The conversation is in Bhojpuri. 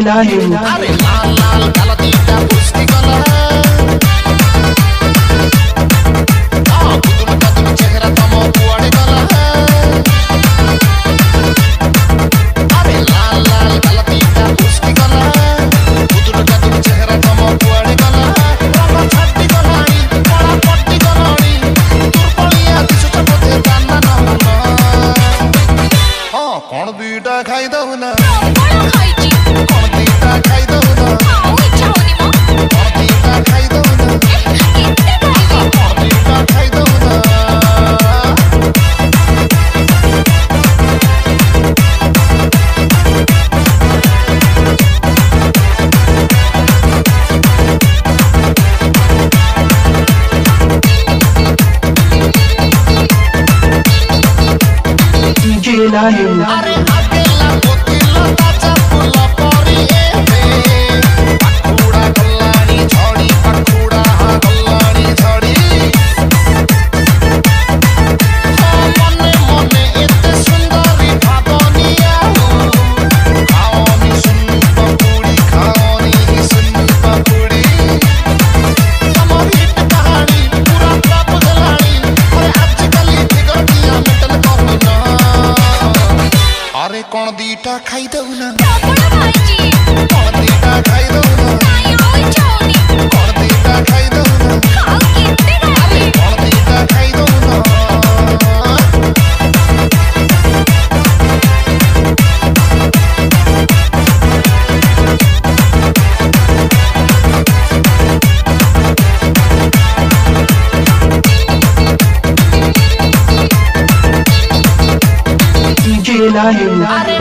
लाहिरू अरे लाल लाल गलतीटा पुष्टि गला कुदुल कदुल चेहरा तम कुआड़े गला अरे लाल लाल गलतीटा पुष्टि गला कुदुल कदुल चेहरा तम कुआड़े गला रंग छाटी गलाणी कला पट्टी गलाणी दुर्बलिया दिसु चपते दाना न हां कोन दुईटा खाई दउना अरे अकेला बोतिला ताजा फूला परी एवे पखुड़ा गल्लानी झड़ी पखुड़ा गल्लानी झड़ी मने मने एते सुंदरी भावनिया खाओनी सुन पकुड़ी हमारी हिट कहानी पूरा फ्लॉप गलानी अरे आजकल फिगर दिया मेंटल कहना अरे कौन दीटा खाई दउना कौन दीटा खाई दउना कौन दीटा खाई दउना अरे कौन दीटा खाई दउना लाहिरू अरे